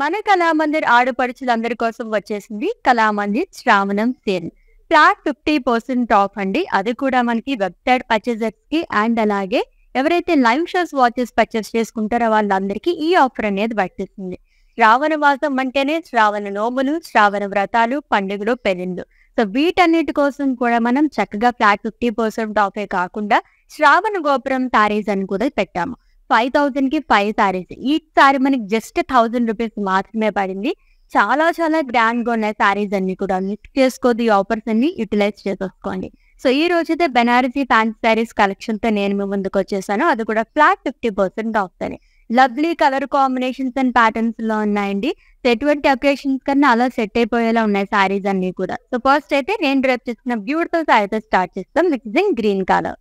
మన కళామందిర్ ఆడపడుచులందరి కోసం వచ్చేసింది కళామందిర్ శ్రావణం సేల్. ఫ్లాట్ 50% ఆఫ్ అండి. అది కూడా మనకి వెబ్సైట్ పర్చేజర్స్ కి అండ్ అలాగే ఎవరైతే లైవ్ షోస్ వాచెస్ పర్చేస్ చేసుకుంటారో వాళ్ళందరికీ ఈ ఆఫర్ అనేది వర్తిస్తుంది. శ్రావణ మాసం అంటేనే శ్రావణ నోములు, శ్రావణ వ్రతాలు, పండుగలు, పెళ్లిళ్ళు. సో వీటన్నిటి కోసం కూడా మనం చక్కగా ఫ్లాట్ 50% ఆఫే కాకుండా శ్రావణ గోపురం శారీస్ అని కూడా పెట్టాము. 5,000 కి 5 శారీస్. ఈ సారీ మనకి జస్ట్ 1,000 రూపీస్ మాత్రమే పడింది. చాలా చాలా గ్రాండ్ గా ఉన్న శారీస్ అన్ని కూడా మిస్ చేసుకోదు. ఈ ఆఫర్స్ అన్ని యూటిలైజ్ చేసేసుకోండి. సో ఈ రోజైతే బెనారసీ ఫ్యాన్సీ శారీస్ కలెక్షన్ తో నేను మీ ముందుకు వచ్చేసాను. అది కూడా ఫ్లాట్ 50% ఆఫ్ అని. Lovely colour combinations and patterns లో ఉన్నాయండి. సో ఎటువంటి అకేషన్స్ కన్నా అలా సెట్ అయిపోయేలా ఉన్నాయి శారీస్ అన్ని కూడా. సో ఫస్ట్ అయితే నేను డ్రెస్ చేసుకున్న బ్యూటిఫుల్ శారీతో స్టార్ట్ చేస్తాం. Mixing green colour.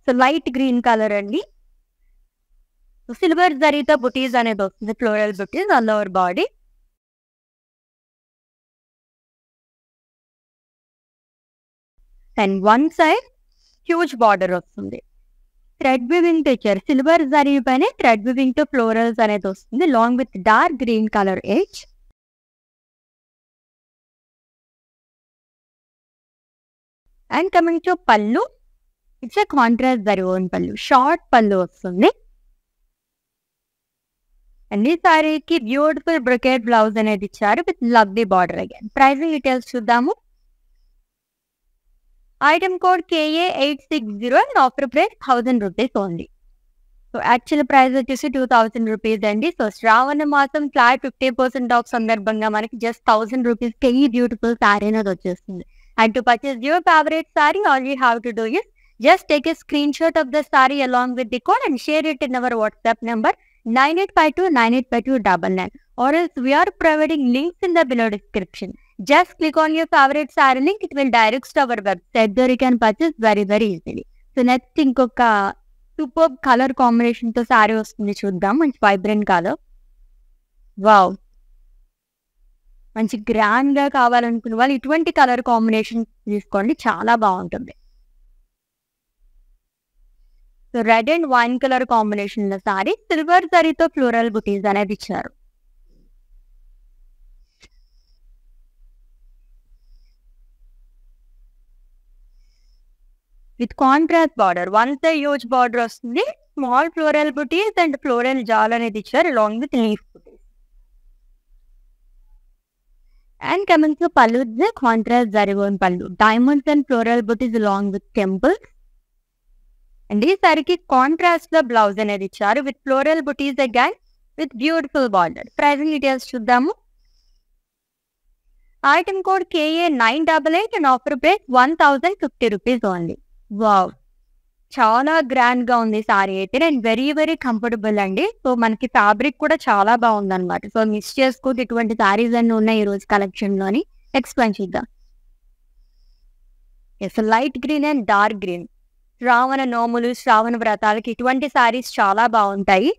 So light green colour అండి. సిల్వర్ జరీతో బుటీస్ అనేది వస్తుంది. Floral buttis all over body. And one side huge border వస్తుంది. థ్రెడ్ వివింగ్ తో ఇచ్చారు. సిల్వర్ జరీ పైన థ్రెడ్ వివింగ్ తో ఫ్లోరల్స్ అనేది వస్తుంది long with dark green colour edge. And coming to pallu, it's a contrast zari own pallu. Short పళ్ళు వస్తుంది. అండ్ ఈ సారీకి బ్యూటిఫుల్ బ్రొకేట్ బ్లౌజ్ అనేది ఇచ్చారు with lovely border again. Pricing details చూద్దాము. Item code KA860 and offer price 1,000 rupees only. So actual price వచ్చేసి 2,000 rupees అండి. So శ్రావణ మాసం ఫ్లాట్ 50% ఆఫ్ సందర్భంగా మనకి జస్ట్ 1,000 రూపీస్ కి ఈ బ్యూటిఫుల్ సారీ అనేది వచ్చేస్తుంది. And to purchase your favourite sorry all you have to do is just take a screenshot of the saree along with the code and share it in our WhatsApp number 9852985299, or else we are providing links in the below description. Just click on your favorite saree link. It will direct to our website where you can purchase very easily. So next ఇంకొక super colour combination తో sorry వస్తుంది చూద్దాం. మంచి vibrant colour. Wow, మంచి grand గా కావాలనుకునే వాళ్ళు ఇటువంటి కలర్ కాంబినేషన్ తీసుకోండి, చాలా బాగుంటుంది. So red and wine colour combination లో సారీ సిల్వర్ జరీతో ఫ్లోరల్ బుటీస్ అనేది ఇచ్చారు. With contrast border. One side huge border వస్తుంది. Small floral butis and floral jaal అనేది ఇచ్చారు along with leaf buttis. And coming to pallu, contrast zari own పళ్ళు. Diamonds and floral butis along with temples. And ఈ సారీకి కాంట్రాస్ట్ లో బ్లౌజ్ అనేది ఇచ్చారు with floral butis again with beautiful border. Pricing details చూద్దాము. Item code KA988 and offer price 1,050 rupees only. Wow, చాలా grand గా ఉంది సారీ అయితే అండ్ వెరీ కంఫర్టబుల్ అండి. సో మనకి ఫ్యాబ్రిక్ కూడా చాలా బాగుంది అనమాట. సో మిస్ చేసుకుంటే ఇటువంటి సారీస్ అన్ని ఉన్నాయి ఈ రోజు కలెక్షన్ లోని. ఎక్స్ప్లెయిన్ చేద్దాం. Yes, light green and dark green. Shravana నోములు, శ్రావణ వ్రతాలకి ఇటువంటి సారీస్ చాలా బాగుంటాయి.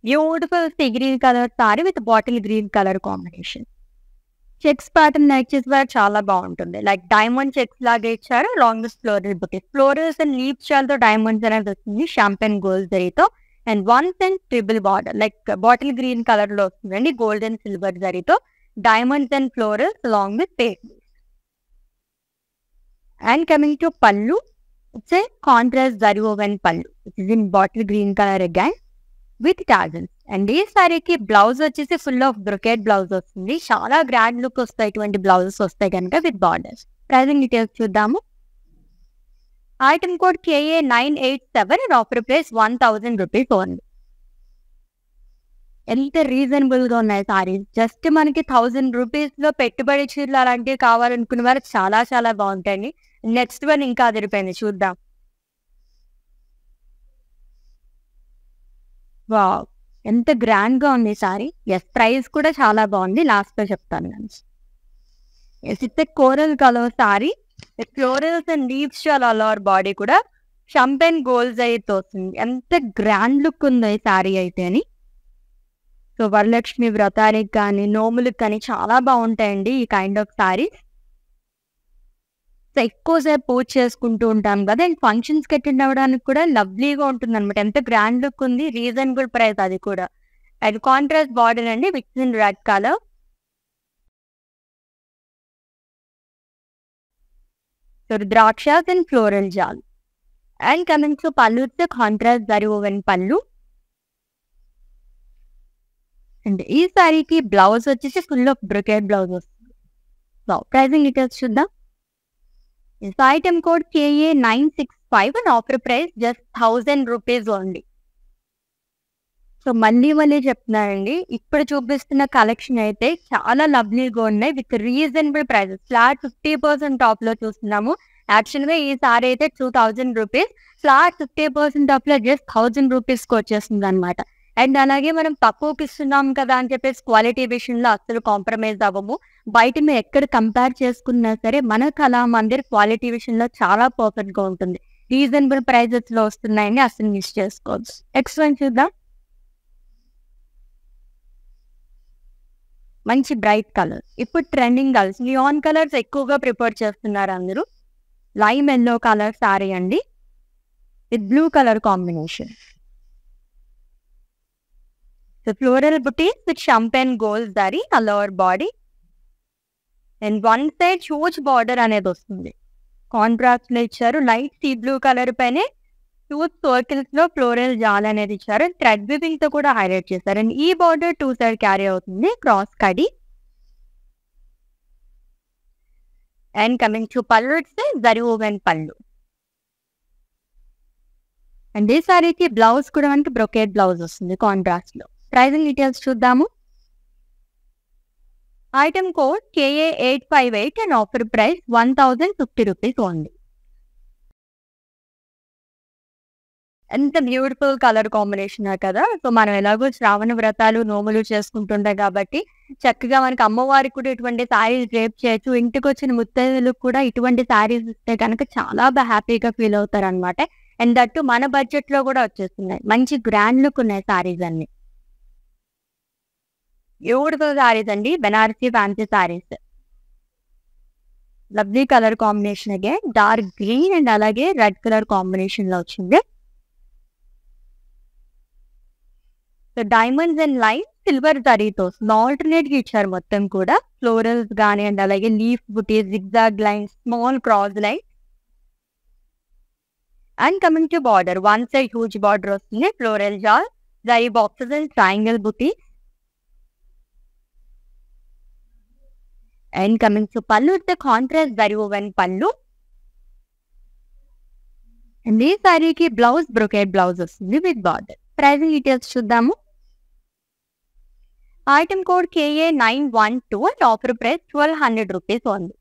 Beautiful sea green colour sari with bottle green colour combination. Checks pattern నెక్స్ వేర్ చాలా బాగుంటుంది. లైక్ డైమండ్ చెక్స్ లాగా ఇచ్చారు long floral butis. Florals and leaf షాల్తో డైమండ్స్ అనేది వస్తుంది షాంపెన్ గోల్డ్ జరీతో. And one and triple border like bottle green colour లో వస్తుందండి గోల్డ్ అండ్ సిల్వర్ జరీతో. Diamonds and florals along with pastel. And coming to pallu, it's a contrast zari woven pallu. It is in bottle green color again with tassels. And ఈ సారీకి blouse వచ్చేసి full of brocade blouse వస్తుంది. చాలా grand look వస్తాయి ఇటువంటి blouses వస్తాయి కనుక with borders. Pricing details చూద్దాము. Item code KA987 and offer price 1,000 rupees only. ఎంత రీజనబుల్ గా ఉన్నాయి సారీస్. జస్ట్ మనకి 1,000 రూపీస్ లో పెట్టుబడి చీరలు అలాంటివి కావాలనుకునే వారు చాలా చాలా బాగుంటాయండి. నెక్స్ట్ వన్ ఇంకా అదిరిపోయింది చూద్దాం. వావ్, ఎంత గ్రాండ్ గా ఉంది సారీ. ఎస్, ప్రైస్ కూడా చాలా బాగుంది. లాస్ట్ లో చెప్తాను నేను. Yes, it's coral colour saree florals and leaves all over body కూడా షాంపెన్ గోల్డ్ అయితే వస్తుంది. ఎంత గ్రాండ్ లుక్ ఉందో ఈ సారీ అయితే అని. సో వరలక్ష్మి వ్రతానికి కానీ నోములకు కానీ చాలా బాగుంటాయండి ఈ కైండ్ ఆఫ్ సారీస్. సో ఎక్కువసేపు పూజ చేసుకుంటూ ఉంటాం కదా, అండ్ ఫంక్షన్స్‌కి అటెండ్ అవ్వడానికి కూడా లవ్లీగా ఉంటుందనమాట. ఎంత గ్రాండ్ లుక్ ఉంది. రీజనబుల్ ప్రైస్ అది కూడా. అండ్ కాంట్రాస్ట్ బార్డర్ అండి with in red colour. So ద్రాక్షాస్ and floral jaal. And coming to pallu, contrast zari woven pallu. And ఈ సారీకి బ్లౌజ్ వచ్చేసి ఫుల్ ఆఫ్ బ్రొకేడ్ బ్లౌజ్ వస్తుంది. సో ప్రైజింగ్ డీటెయిల్స్ చూద్దాం. Item code KA965 and offer price just 1000 rupees only. So మళ్ళీ చెప్తున్నానండి, ఇప్పుడు చూపిస్తున్న కలెక్షన్ అయితే చాలా లవ్లీగా ఉన్నాయి with reasonable prices. Flat 50% off లో చూస్తున్నాము. యాక్చువల్గా ఈ సారీ అయితే 2000 రూపీస్, ఫ్లాట్ 50% ఆఫ్ లో జస్ట్ 1000 రూపీస్కి వచ్చేస్తుంది అనమాట. అండ్ అలాగే మనం తక్కువకి ఇస్తున్నాం కదా అని చెప్పేసి క్వాలిటీ విషయంలో అస్సలు కాంప్రమైజ్ అవ్వము. బయట మీరు ఎక్కడ కంపేర్ చేసుకున్నా సరే మన కళామందిర్ క్వాలిటీ విషయంలో చాలా పర్ఫెక్ట్ గా ఉంటుంది. రీజనబుల్ ప్రైజెస్ లో వస్తున్నాయని అసలు మిస్ చేసుకోవచ్చు. నెక్స్ట్ వన్ చూద్దాం. మంచి బ్రైట్ కలర్, ఇప్పుడు ట్రెండింగ్ కలర్స్, నియాన్ కలర్స్ ఎక్కువగా ప్రిఫర్ చేస్తున్నారు అందరూ. లైమ్ ఎల్లో కలర్ సారీ అండి with blue colour combination. So floral butis with champagne gold zari lower body and one side huge border అనేది వస్తుంది. కాంట్రాస్ట్ లో ఇచ్చారు. లైట్ సీ బ్లూ కలర్ పైనే 2 సర్కిల్స్ లో ఫ్లోరల్ జాల్ అనేది ఇచ్చారు. థ్రెడ్ వివింగ్ తో కూడా హైలైట్ చేశారు. అండ్ ఈ బార్డర్ 2 సైడ్ క్యారీ అవుతుంది, cross kadhi. And coming to pallu, zari woven pallu. And ఈ సారీకి బ్లౌజ్ కూడా మనకి బ్రొకేడ్ బ్లౌజ్ వస్తుంది కాంట్రాస్ట్ లో. ప్రైజింగ్ డీటెయిల్స్ చూద్దాము. Item code KA858 and offer price 1050 rupees only. ఎంత బ్యూటిఫుల్ కలర్ కాంబినేషన్ కదా. సో మనం ఎలాగో శ్రావణ వ్రతాలు నోములు చేసుకుంటుంటాం కాబట్టి చక్కగా మనకి అమ్మవారికి కూడా ఇటువంటి శారీస్ డ్రేప్ చేయొచ్చు. ఇంటికి వచ్చిన ముత్తైదులకు కూడా ఇటువంటి శారీస్ ఇస్తే కనుక చాలా హ్యాపీగా ఫీల్ అవుతారు అనమాట. అండ్ దట్టు మన బడ్జెట్ లో కూడా వచ్చేస్తున్నాయి. మంచి గ్రాండ్ లుక్ ఉన్నాయి శారీస్ అన్ని. బ్యూటిఫుల్ శారీస్ అండి, Banarasi fancy saris. Lovely colour combination అగే డార్క్ గ్రీన్ అండ్ అలాగే రెడ్ కలర్ కాంబినేషన్ లో వచ్చింది. So diamonds and line silver జరీతో ఆల్టర్నేట్ గా ఇచ్చారు మొత్తం కూడా. ఫ్లోరల్స్ గానీ అండ్ అలాగే leaf butis, zigzag line, small cross line. And coming to border, one side huge border వస్తుంది, floral jaal, zari boxes and triangle buti. And coming to pallu, contrast zari woven pallu. And ఈ సారీకి బ్లౌజ్ బ్రొకేడ్ బ్లౌజ్ వస్తుంది విత్ బార్డర్. ప్రైజింగ్ డీటెయిల్స్ చూద్దాము. Item code KA912 and offer price 1200 rupees only.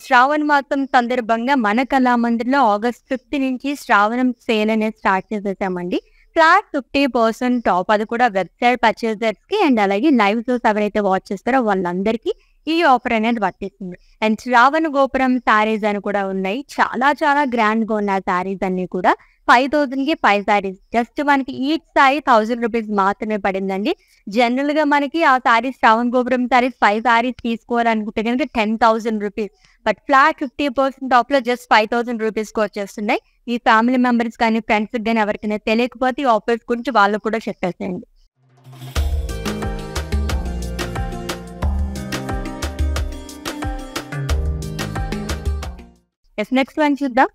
Shravana మాసం సందర్భంగా మన కళామందిర్లో August 5 నుంచి శ్రావణం సేల్ అనేది స్టార్ట్ చేసేసామండి. ఫ్లాట్ 50% ఆఫ్, అది కూడా వెబ్సైట్ పర్చేజర్స్ కి అండ్ అలాగే లైవ్ షోస్ ఎవరైతే వాచ్ చేస్తారో వాళ్ళందరికీ ఈ ఆఫర్ అనేది వర్తిస్తుంది. అండ్ శ్రావణ గోపురం శారీస్ అని కూడా ఉన్నాయి. చాలా గ్రాండ్ గా ఉన్న శారీస్ అన్ని కూడా 5000 కి 5 శారీస్. జస్ట్ మనకి ఈచ్ శారీ 1000 రూపీస్ మాత్రమే పడిందండి. జనరల్ గా మనకి ఆ శారీస్, శ్రావణ గోపురం శారీస్ 5 శారీస్ తీసుకోవాలనుకుంటే కనుక 10,000 రూపీస్. బట్ ఫ్లాట్ 50% ఆఫ్ లో జస్ట్ 5000 రూపీస్ కి వచ్చేస్తున్నాయి. ఈ ఫ్యామిలీ మెంబర్స్ కానీ ఫ్రెండ్స్ కానీ ఎవరికైనా తెలియకపోతే ఈ ఆఫర్స్ గురించి వాళ్ళు కూడా చెప్పేసేయండి. నెక్స్ట్ వన్ చూద్దాం.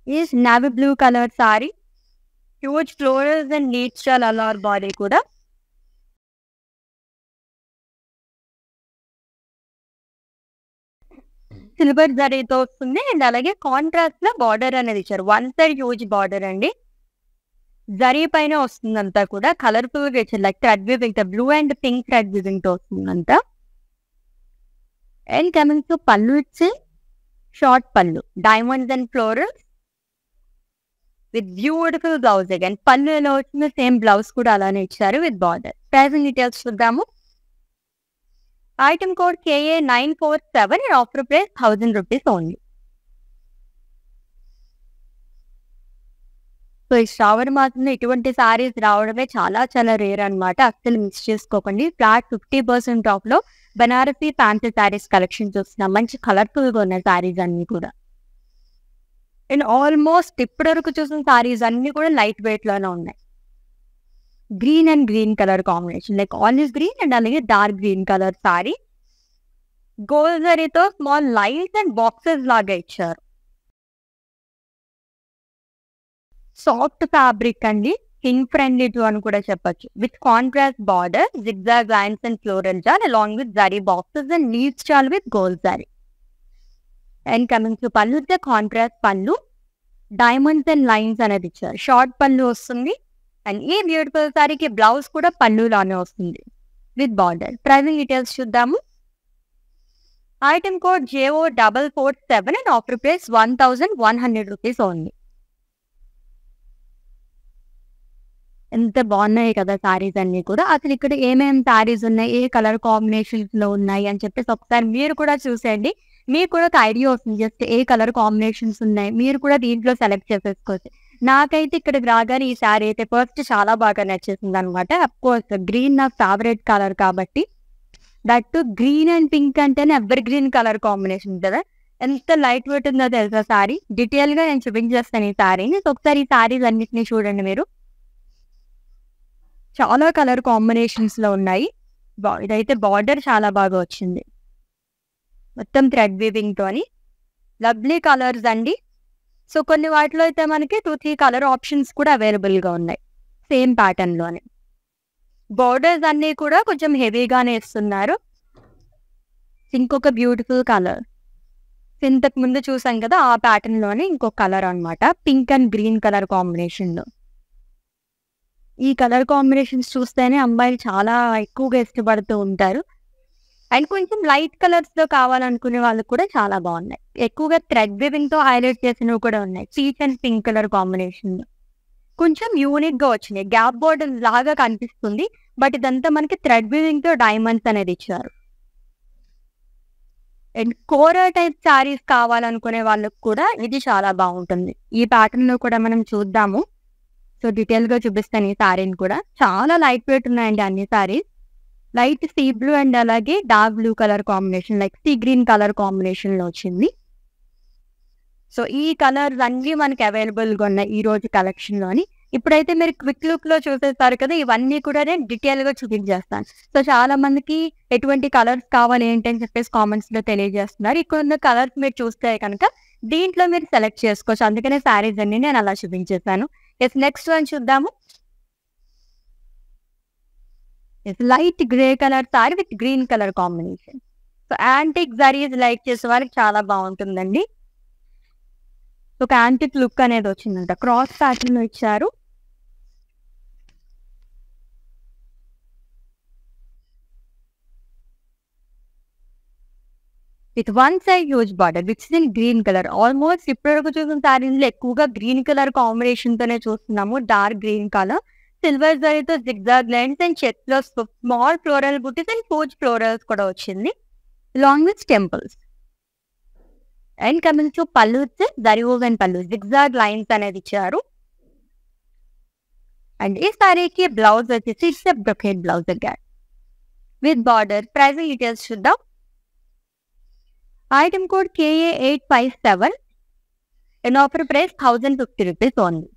Is navy blue colour sari, huge florals and neat style all over body కూడా. సిల్వర్ జరీతో వస్తుంది అండ్ అలాగే కాంట్రాస్ట్ లో బార్డర్ అనేది ఇచ్చారు. వన్ సైడ్ హ్యూజ్ బార్డర్ అండి, జరీ పైన వస్తుంది అంతా కూడా. కలర్ఫుల్ గా ఇచ్చారు, like thread weaving, blue and pink thread weaving తో వస్తుంది అంతా. అండ్ కమింగ్ టు పళ్ళు, ఇచ్చి షార్ట్ పళ్ళు, diamonds and florals with beautiful blouse. And పళ్ళు ఎలా వచ్చిందో సేమ్ బ్లౌజ్ కూడా అలానే ఇచ్చారు విత్ బార్డర్. ప్రైజింగ్ డీటెయిల్స్ చూద్దాము. Item code KA947 and offer price 1000 rupees only. So ఈ శ్రావణ మాసంలో ఇటువంటి సారీస్ రావడమే చాలా చాలా రేర్ అన్నమాట. అస్సలు మిస్ చేసుకోకండి. ఫ్లాట్ 50% ఆఫ్‌లో బనారసి ఫ్యాన్సీ సారీస్ కలెక్షన్ చూస్తున్నాం. మంచి కలర్‌ఫుల్‌గా ఉన్నాయి సారీస్ అన్నీ కూడా. అండ్ ఆల్మోస్ట్ ఇప్పటివరకు చూసిన సారీస్ అన్నీ కూడా లైట్ వెయిట్‌లోనే ఉన్నాయి. Green and green colour combination like olive green and అలాగే dark green colour sari. Gold జరీతో స్మాల్ లైన్స్ అండ్ బాక్సెస్ లాగా ఇచ్చారు. సాఫ్ట్ ఫ్యాబ్రిక్ అండి. స్కిన్ ఫ్రెండ్లీ టు అని కూడా చెప్పొచ్చు. With contrast border, zigzag lines and floral jaal along with zari boxes and leaves jaal with gold zari. And coming to pallu, the contrast pallu, diamonds and lines అనేది ఇచ్చారు. Short పళ్ళు వస్తుంది. అండ్ ఈ బ్యూటిఫుల్ సారీకి బ్లౌజ్ కూడా పళ్ళులానే వస్తుంది విత్ బార్డర్. ప్రైసింగ్ డీటెయిల్స్ చూద్దాము. Item code JO447 and offer price 1100 rupees only. ఎంత బాగున్నాయి కదా సారీస్ అన్ని కూడా. అసలు ఇక్కడ ఏమేమి సారీస్ ఉన్నాయి, ఏ కలర్ కాంబినేషన్స్ లో ఉన్నాయి అని చెప్పేసి ఒకసారి మీరు కూడా చూసేయండి. మీకు కూడా ఒక ఐడియా వస్తుంది జస్ట్ ఏ కలర్ కాంబినేషన్స్ ఉన్నాయి. మీరు కూడా దీంట్లో సెలెక్ట్ చేసేసుకోవచ్చు. నాకైతే ఇక్కడికి రాగానే ఈ సారీ అయితే ఫస్ట్ చాలా బాగా నచ్చేసింది అనమాట. అఫ్కోర్స్ గ్రీన్ నా ఫేవరెట్ కలర్ కాబట్టి, దట్ గ్రీన్ అండ్ పింక్ అంటేనే ఎవర్ గ్రీన్ కలర్ కాంబినేషన్ కదా. ఎంత లైట్ వెయిట్ ఉందో తెలుసా సారీ. డీటెయిల్ గా నేను చూపించేస్తాను ఈ సారీని. ఒకసారి ఈ సారీస్ అన్నిటిని చూడండి మీరు. చాలా కలర్ కాంబినేషన్స్ లో ఉన్నాయి. ఇదైతే బార్డర్ చాలా బాగా వచ్చింది. మొత్తం థ్రెడ్ వీవింగ్ తోని లవ్లీ కలర్స్ అండి. సో కొన్ని వాటిలో అయితే మనకి 2-3 కలర్ ఆప్షన్స్ కూడా అవైలబుల్ గా ఉన్నాయి సేమ్ ప్యాటర్న్ లోనే. బోర్డర్స్ అన్ని కూడా కొంచెం హెవీగానే ఇస్తున్నారు. ఇంకొక బ్యూటిఫుల్ కలర్ ఇంతకు ముందు చూసాం కదా ఆ ప్యాటర్న్ లోనే ఇంకొక కలర్ అన్నమాట. Pink and green colour combination లో. ఈ కలర్ కాంబినేషన్స్ చూస్తేనే అమ్మాయిలు చాలా ఎక్కువగా ఇష్టపడుతూ ఉంటారు. అండ్ కొంచెం లైట్ కలర్స్ లో కావాలనుకునే వాళ్ళకి కూడా చాలా బాగున్నాయి. ఎక్కువగా థ్రెడ్ వీవింగ్ తో హైలైట్ చేసినవి కూడా ఉన్నాయి. Peach and pink colour combination లో కొంచెం యూనిక్ గా వచ్చినాయి. గ్యాప్ బోర్డర్ లాగా కనిపిస్తుంది. బట్ ఇదంతా మనకి థ్రెడ్ వీవింగ్ తో డైమండ్స్ అనేది ఇచ్చారు. అండ్ కోరా టైప్ సారీస్ కావాలనుకునే వాళ్ళకి కూడా ఇది చాలా బాగుంటుంది. ఈ ప్యాటర్న్ లో కూడా మనం చూద్దాము. సో డీటెయిల్ గా చూపిస్తాను ఈ సారీని కూడా. చాలా లైట్ వెయిట్ ఉన్నాయండి అన్ని saris. Light sea blue and అలాగే dark blue colour combination like sea green colour combination లో వచ్చింది. సో ఈ కలర్స్ అన్ని మనకి అవైలబుల్ గా ఉన్నాయి ఈ రోజు కలెక్షన్ లోని. ఇప్పుడైతే మీరు క్విక్ లుక్ లో చూసేస్తారు కదా, ఇవన్నీ కూడా నేను డీటెయిల్ గా చూపించేస్తాను. సో చాలా మందికి ఎటువంటి కలర్స్ కావాలి ఏంటి అని చెప్పేసి కామెంట్స్ లో తెలియజేస్తున్నారు. ఇక్కడ ఉన్న కలర్స్ మీరు చూస్తే కనుక దీంట్లో మీరు సెలెక్ట్ చేసుకోవచ్చు. అందుకనే సారీస్ అన్ని నేను అలా చూపించేసాను. నెక్స్ట్ వన్ చూద్దాము. Light grey colour sari with green colour combination. So antique zaris like చేసే వాళ్ళకి చాలా బాగుంటుందండి. ఒక యాంటిక్ లుక్ అనేది వచ్చిందంట. క్రాస్ ప్యాటర్న్ ఇచ్చారు. With one side huge border which in green colour. Almost ఇప్పటివరకు చూసిన సారీస్ లో ఎక్కువగా గ్రీన్ కలర్ కాంబినేషన్ తోనే చూస్తున్నాము. డార్క్ గ్రీన్ కలర్, సిల్వర్ జరీతో జిగ్జాగ్ లైన్స్ అండ్ చెక్ లో స్మాల్ ఫ్లోరల్ బుటీస్ అండ్ పూజ్ ఫ్లోరల్స్ కూడా వచ్చింది along with temples. And coming to pallu, zari woven pallu, zigzag lines అనేది ఇచ్చారు. అండ్ ఈ సారీకి బ్లౌజ్ వచ్చేసి it's brocade blouse again with border. Pricing details చూద్దాం. Item code KA857 and offer price 1050 rupees only.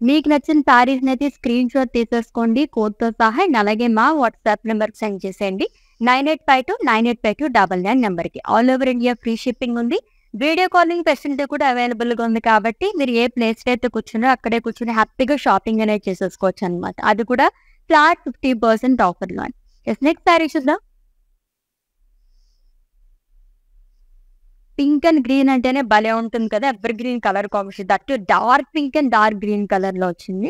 మీకు నచ్చిన సారీస్ అయితే స్క్రీన్ షాట్ తీసేసుకోండి కోడ్తో సహా. అండ్ అలాగే మా వాట్సాప్ నెంబర్కి సెండ్ చేసేయండి 9852985299 నెంబర్కి. All over India free shipping ఉంది. వీడియో కాలింగ్ ఫెసిలిటీ కూడా అవైలబుల్గా ఉంది కాబట్టి మీరు ఏ ప్లేస్ అయితే కూర్చున్నారో అక్కడే కూర్చుని హ్యాపీగా షాపింగ్ అనేది చేసేసుకోవచ్చు అనమాట. అది కూడా ఫ్లాట్ 50% ఆఫర్లో. నెక్స్ట్ సారీ చూద్దాం. పింక్ అండ్ గ్రీన్ అంటేనే భలే ఉంటుంది కదా, ever green colour combination. That dark pink and dark green colour లో వచ్చింది.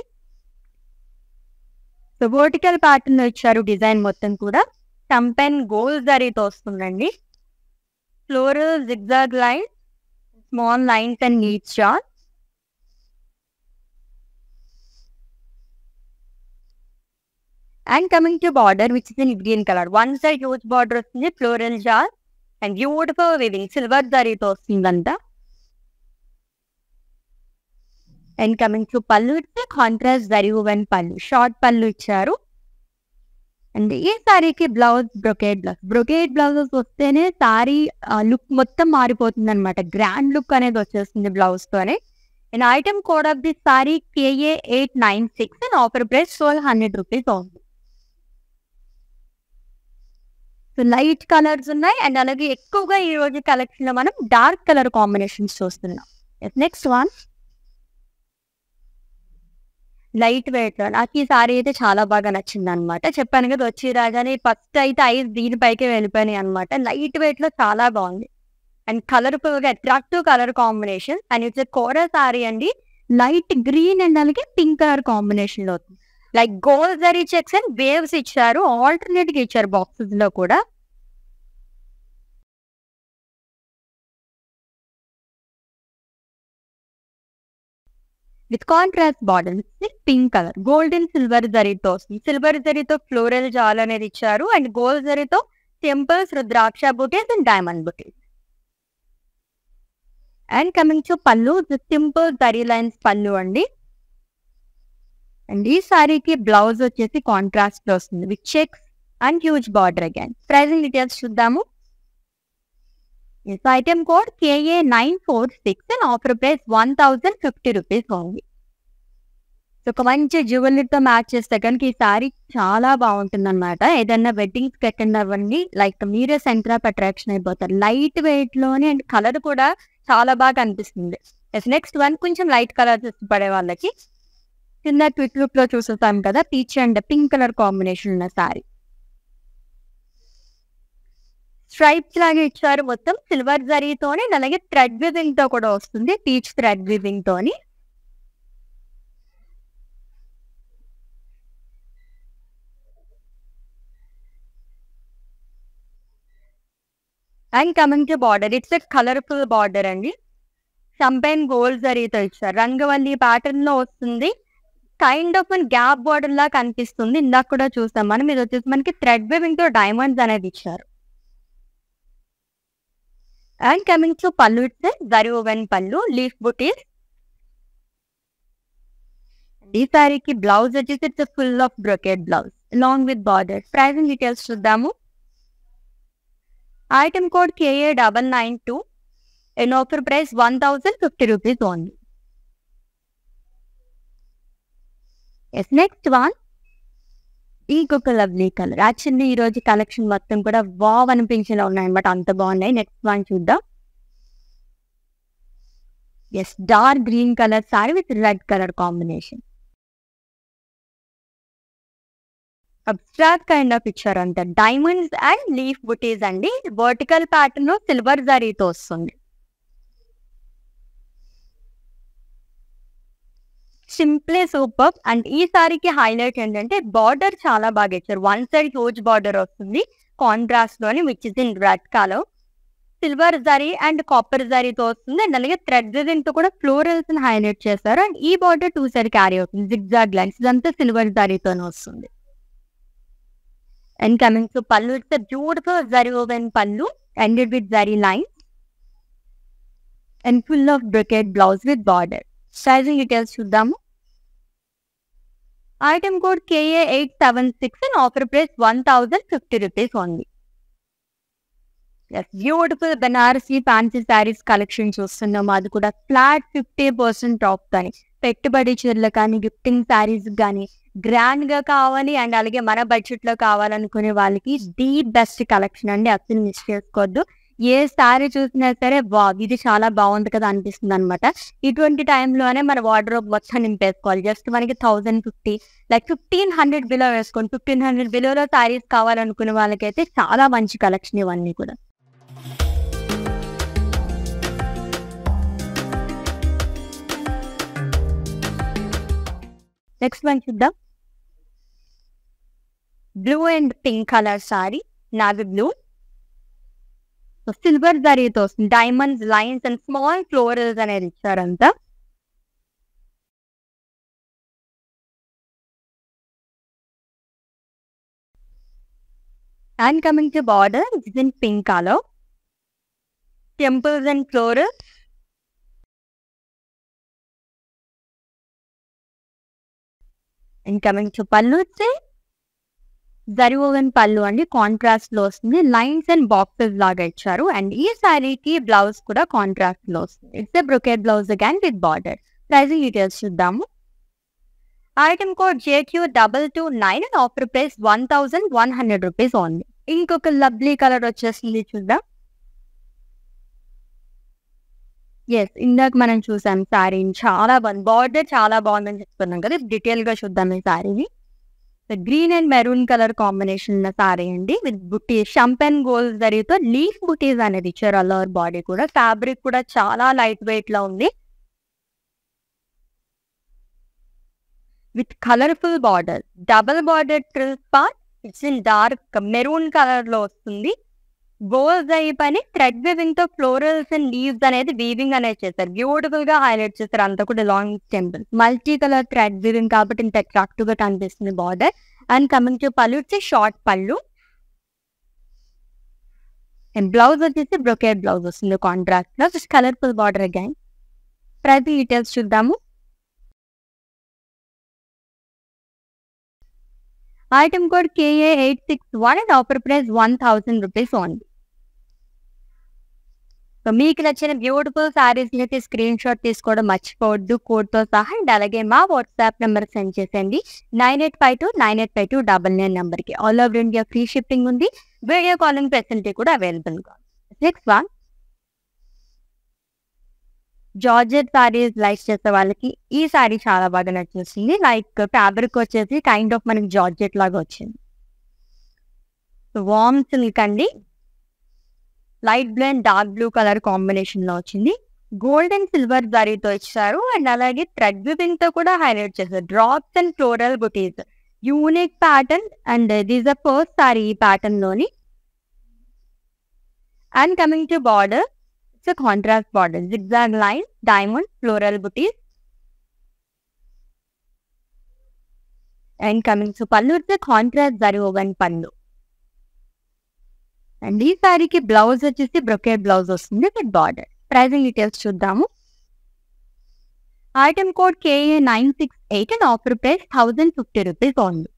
సో వర్టికల్ ప్యాటర్న్ లో ఇచ్చారు డిజైన్ మొత్తం కూడా. టంపెన్ గోల్డ్ జరీతో వస్తుందండి. Floral zigzag line, small lines and neat short. And coming to border which is in green colour. One side huge border వస్తుంది, floral jaal and beautiful weaving silver జరీతో వస్తుందంట. And coming to pallu ఇస్తే contrast zari woven pallu, short pallu ఇచ్చారు. And ఈ సారీకి blouse brocade blouses వస్తేనే sari look మొత్తం మారిపోతుంది అనమాట. గ్రాండ్ లుక్ అనేది వచ్చేస్తుంది బ్లౌజ్ తోనే. And item code of the sorry KA896 and offer price 1200 rupees అవుతుంది. సో లైట్ కలర్స్ ఉన్నాయి అండ్ అలాగే ఎక్కువగా ఈ రోజు కలెక్షన్ లో మనం డార్క్ కలర్ కాంబినేషన్స్ చూస్తున్నాం. నెక్స్ట్ వన్ లైట్ వెయిట్ లో నాకు ఈ సారీ అయితే చాలా బాగా నచ్చింది అనమాట. చెప్పాను కదా వచ్చి రాగానే ఫస్ట్ అయితే ఐస్ దీనిపైకే వెళ్ళిపోయినాయి అనమాట. లైట్ వెయిట్ లో చాలా బాగుంది అండ్ కలర్ఫుల్ గా attractive colour combination. And it's kora saree అండి, లైట్ గ్రీన్ అండ్ అలాగే పింక్ కలర్ కాంబినేషన్ లో అవుతుంది. Like gold zari checks and waves ఇచ్చారు, ఆల్టర్నేట్ గా ఇచ్చారు బాక్సెస్ లో కూడా. With contrast border pink colour, golden silver జరీతో వస్తుంది. సిల్వర్ జరీతో ఫ్లోరల్ జాల్ అనేది ఇచ్చారు అండ్ గోల్డ్ జరీతో temples, rudraksha butis and diamond butis. And coming to pallu, simple zari lines pallu అండి. అండ్ ఈ సారీకి బ్లౌజ్ వచ్చేసి కాంట్రాస్ట్ లో వస్తుంది with checks and huge border again. Pricing details చూద్దాము. Item code KA946 and offer price 1050 rupees only. So ఒక మంచి జ్యువెలరీతో మ్యాచ్ చేస్తే కనుక ఈ సారీ చాలా బాగుంటుంది అనమాట. ఏదన్నా వెడ్డింగ్స్ కి అటెండ్ అవ్వండి, లైక్ మీరే సెంటర్ ఆఫ్ అట్రాక్షన్ అయిపోతారు. లైట్ వెయిట్ లోనే అండ్ కలర్ కూడా చాలా బాగా అనిపిస్తుంది. నెక్స్ట్ వన్ కొంచెం లైట్ కలర్స్ ఇష్టపడే వాళ్ళకి కింద ట్విట్ లుక్ లో చూస్తాం కదా, peach and pink colour combination ఉన్న సారీ. స్ట్రైప్స్ లాగా ఇచ్చారు, మొత్తం సిల్వర్ జరీతోని అలాగే థ్రెడ్ వివింగ్ తో కూడా వస్తుంది, పీచ్ థ్రెడ్ వివింగ్ తోని. And coming to border, it's a colourful border అండి. షంపైన్ గోల్డ్ జరీతో ఇచ్చారు, రంగవల్లి ప్యాటర్న్ లో వస్తుంది. కైండ్ ఆఫ్ గ్యాప్ బార్డర్ లా కనిపిస్తుంది, ఇందాక కూడా చూస్తాం మనం. ఇది వచ్చేసి మనకి థ్రెడ్ వివింగ్ తో డైమండ్స్ అనేది ఇచ్చారు. And coming to pallu, it's zari woven pallu, leaf butis. ఈ సారీకి బ్లౌజ్ వచ్చేసి it's full of brocade blouse along with border. Pricing details చూద్దాము. Item code KA992 and offer price 1050 rupees only. Next one ఇంకొక లవ్లీ కలర్. యాక్చువల్లీ ఈ రోజు collection మొత్తం కూడా wow అనిపించేలా ఉన్నాయన్నమాట, అంత బాగున్నాయి. నెక్స్ట్ వన్ చూద్దాం. Dark green colour sari with red colour combination. Abstract kind of picture అంతా డైమండ్స్ అండ్ లీఫ్ బుటీస్ అండి. వర్టికల్ ప్యాటర్న్ సిల్వర్ జరీతో వస్తుంది. Simply super. అండ్ ఈ సారీకి హైలైట్ ఏంటంటే బార్డర్ చాలా బాగా ఇచ్చారు. వన్ సైడ్ హ్యూజ్ బార్డర్ వస్తుంది కాంట్రాస్ట్ లోని, which is in red colour. Silver zari and copper జరీతో వస్తుంది అండ్ అలాగే థ్రెడ్ వివింగ్ తో కూడా ఫ్లోరల్స్ హైలైట్ చేస్తారు. అండ్ ఈ బార్డర్ 2 సైడ్ క్యారీ అవుతుంది, జిగ్జాగ్ లైన్స్, ఇదంతా సిల్వర్ జరీతోనే వస్తుంది. And coming to pallu, it's beautiful zari woven pallu ended with zari lines and full of brocade blouse with border. Sizing details చూద్దాము. Item code KA876 and offer price 1050 rupees only. Beautiful Banarasi fancy saris collection చూస్తున్నాము, అది కూడా flat 50% of. కానీ పెట్టుబడి చీరలు కానీ gifting sarees కానీ grand గా కావాలి అండ్ అలాగే మన బడ్జెట్ లో కావాలనుకునే వాళ్ళకి ది బెస్ట్ కలెక్షన్ అండి, అసలు మిస్ చేసుకోవద్దు. ఏ సారీ చూసినా సరే ఇది చాలా బాగుంది కదా అనిపిస్తుంది అనమాట. ఇటువంటి టైంలోనే మన వార్డ్రోబ్ మొత్తం నింపేసుకోవాలి. జస్ట్ మనకి 1050 లైక్ 1500 బిలో వేసుకోండి. 1500 బిలోలో సారీస్ కావాలనుకునే వాళ్ళకైతే చాలా మంచి కలెక్షన్ ఇవన్నీ కూడా. నెక్స్ట్ వన్ చూద్దాం. Blue and pink colour sari, navy blue, silver జరీతో వస్తుంది. Diamonds, lines and small florals అనేది ఇచ్చారంతా. And coming to border, it's in pink colour, temples and florals and coming to pallu వచ్చి జరీ ఓవెన్ పళ్ళు అండి, కాంట్రాస్ట్ లో వస్తుంది. లైన్స్ అండ్ బాక్సెస్ లాగా ఇచ్చారు. అండ్ ఈ శారీకి బ్లౌజ్ కూడా కాంట్రాస్ట్ లో వస్తుంది. It's a brocade blouse again with border. Pricing details చూద్దాము. Item code JQ229 and offer price 1100 rupees only. ఇంకొక లవ్లీ కలర్ వచ్చేసింది చూద్దాం. ఎస్, ఇందాక మనం చూసాం శారీని, చాలా బాగుంది. బార్డర్ చాలా బాగుందని చెప్తున్నాం కదా, డీటెయిల్ గా చూద్దాం ఈ శారీని. Green and maroon colour combination ఉన్న సారీ అండి, విత్ బుట్టి షంపెన్ గోల్డ్ జరీతో లీఫ్ బుటీస్ అనేది ఇచ్చారు. అల్లర్ బాడీ కూడా, ఫ్యాబ్రిక్ కూడా చాలా లైట్ వెయిట్ లో ఉంది. With colourful border, double border trill part, it's in dark maroon colour లో వస్తుంది. గోల్డ్ జరీ పని థ్రెడ్ వీవింగ్ తో ఫ్లోరల్స్ అండ్ లీవ్స్ అనేది వీవింగ్ అనేది చేశారు. బ్యూటిఫుల్ గా హైలైట్ చేస్తారు. అంతా కూడా long temple multi colour thread weaving కాబట్టి ఇంత అట్రాక్టివ్ గా కనిపిస్తుంది border. And coming to pallu వచ్చి షార్ట్ పళ్ళు. అండ్ బ్లౌజ్ వచ్చేసి బ్రొకెట్ బ్లౌజ్ వస్తుంది కాంట్రాస్ట్ లో, just colourful border again. Price details చూద్దాము. Item code KA861 and offer price 1000 rupees only. So మీకు నచ్చిన బ్యూటిఫుల్ శారీస్ అయితే స్క్రీన్ షాట్ తీసుకోవడం మర్చిపోవద్దు కోడ్ తో సహా. అండ్ అలాగే మా వాట్సాప్ నెంబర్ సెండ్ చేసేయండి 9852985299 నెంబర్ కి. All over India free shipping ఉంది. వీడియో కాలింగ్ ఫెసిలిటీ కూడా అవైలబుల్ గా. Next one, georgette saris like చేసే వాళ్ళకి ఈ సారీ చాలా బాగా నచ్చేసింది. లైక్ ఫ్యాబ్రిక్ వచ్చేసి కైండ్ ఆఫ్ మనకి జార్జెట్ లాగా వచ్చింది. వార్మ్ సిల్క్ అండి, light blue and dark blue colour combination లో వచ్చింది. గోల్డ్ అండ్ సిల్వర్ జరీతో ఇచ్చారు. అండ్ అలాగే థ్రెడ్ వీవింగ్ తో కూడా హైలైట్ చేశారు. Drops and floral buttis, unique pattern. And this a first sorry ఈ ప్యాటర్న్ లోని. And coming to border, it's contrast border, zigzag line, diamond, floral butis. And coming to pallu, it's contrast zari woven pallu. And ఈ సారీకి blouse వచ్చేసి brocade blouse వస్తుంది with border. Pricing details చూద్దాము. Item code KA968 and offer price 1050 rupees only.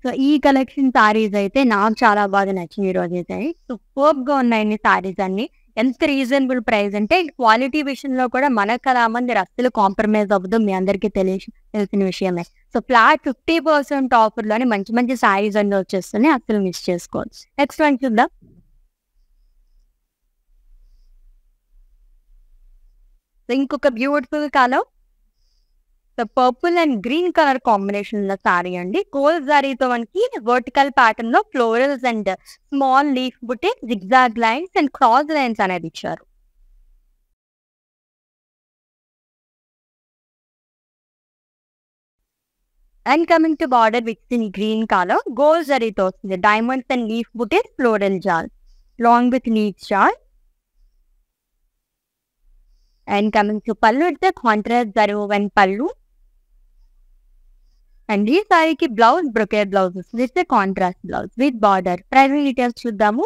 So ఈ collection saris అయితే నాకు చాలా బాగా నచ్చింది. ఈ రోజు అయితే సూపర్ గా ఉన్నాయి సారీస్ అన్ని. ఎంత రీజనబుల్ ప్రైస్ అంటే క్వాలిటీ విషయంలో కూడా మనకు చాలా మంది అస్సలు కాంప్రమైజ్ అవ్వదు, మీ అందరికీ తెలిసిన విషయమే. సో ఫ్లాట్ 50% ఆఫర్ లోనే మంచి మంచి సారీస్ అన్ని వచ్చేస్తున్నాయి, అస్సలు మిస్ చేసుకోవచ్చు. నెక్స్ట్ వన్ చూద్దాం. ఇంకొక beautiful colour, purple and green colour combination ఉన్న సారీ అండి. గోల్డ్ జరీతో మనకి వర్టికల్ ప్యాటర్న్ లో florals and small leaf buti, zigzag lines and cross lines అనేది ఇచ్చారు. And coming to border with in green colour, gold జరీతో వస్తుంది. Diamonds and leaf buti, floral jaal long with leaf jaal. And coming to pallu, it's contrast zari woven pallu. And ఈ సారీకి blouse brocade blouse వస్తుంది. It's contrast blouse with border. Pricing details చూద్దాము.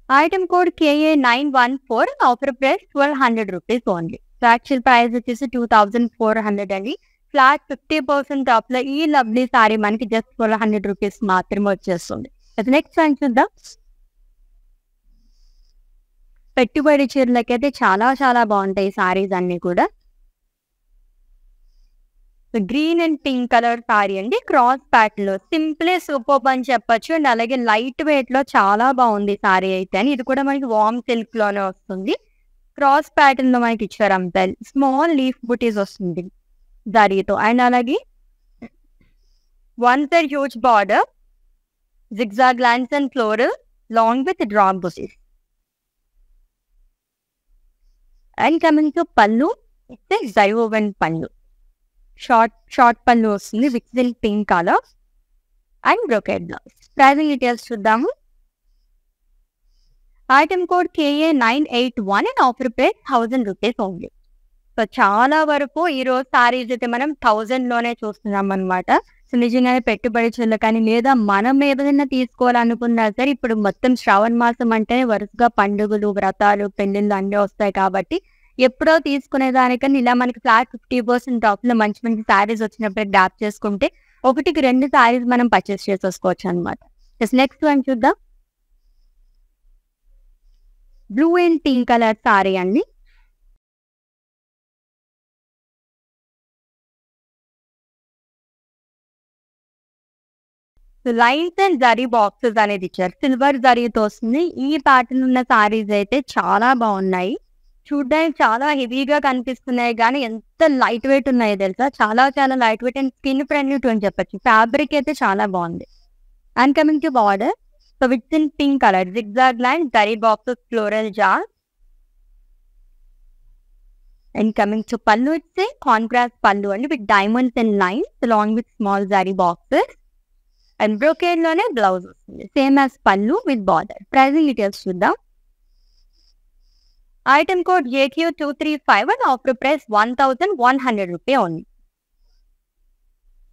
Item code KA914 offer price 1200 rupees only. So actual price వచ్చేసి 2400 అండి. Flat 50% off లో ఈ lovely sari మనకి just 1200 rupees మాత్రమే వచ్చేస్తుంది. నెక్స్ట్ వన్ చూద్దాం. పెట్టుబడి చీరలకైతే చాలా చాలా బాగుంటాయి సారీస్ అన్ని కూడా. Green and pink colour sari అండి, క్రాస్ ప్యాటర్న్ లో సింపుల్ సూపర్ అని చెప్పొచ్చు. అండ్ అలాగే లైట్ వెయిట్ లో చాలా బాగుంది సారీ అయితే. అని ఇది కూడా మనకి వార్మ్ సిల్క్ లోనే వస్తుంది. క్రాస్ ప్యాటర్న్ లో మనకి ఇచ్చారు అంతా. స్మాల్ లీఫ్ బుటీస్ వస్తుంది జరీతో. అండ్ అలాగే one side huge border, zigzag lines and floral long with drop butis. And coming to pallu, it's zari woven pallu. Short పళ్ళు వస్తుంది with in pink colour and brocade blouse. Pricing details చూద్దాము. Item code KA981 and offer price 1000 rupees only. So చాలా వరకు ఈ రోజు సారీస్ అయితే మనం 1000 లోనే చూస్తున్నాం అనమాట. సో నిజంగానే పెట్టుబడి చీరలు కానీ లేదా మనం ఏదైనా తీసుకోవాలనుకున్నా సరే, ఇప్పుడు మొత్తం శ్రావణ మాసం అంటేనే వరుసగా పండుగలు, వ్రతాలు, పెళ్లిళ్ళు అన్నీ వస్తాయి కాబట్టి ఎప్పుడో తీసుకునే దానికన్నా ఇలా మనకి ఫ్లాట్ 50% ఆఫ్‌లో మంచి మంచి శారీస్ వచ్చినప్పుడు గ్రాబ్ చేసుకుంటే ఒకటికి 2 శారీస్ మనం పర్చేస్ చేసేసుకోవచ్చు అనమాట. నెక్స్ట్ వన్ చూద్దాం. Blue and pink colour sari అండి. లైన్స్ అండ్ జరీ బాక్సెస్ అనేది ఇచ్చారు. సిల్వర్ జరీతో వస్తుంది. ఈ ప్యాటర్న్ ఉన్న సారీస్ అయితే చాలా బాగున్నాయి. చూడ్డానికి చాలా హెవీగా కనిపిస్తున్నాయి గానీ ఎంత లైట్ వెయిట్ ఉన్నాయో తెలుసా? చాలా చాలా light weight and skin friendly too అని చెప్పొచ్చు. ఫ్యాబ్రిక్ అయితే చాలా బాగుంది. And coming to border, so with in pink colour zigzag line zari boxes floral jaal. And coming to pallu, it's a contrast pallu అండి with diamonds and lines along with small zari boxes. And brocade లోనే blouse వస్తుంది. Same as pallu with border. Pricing details చూద్దాం. Item code JQ235 and offer price 1100 rupee only.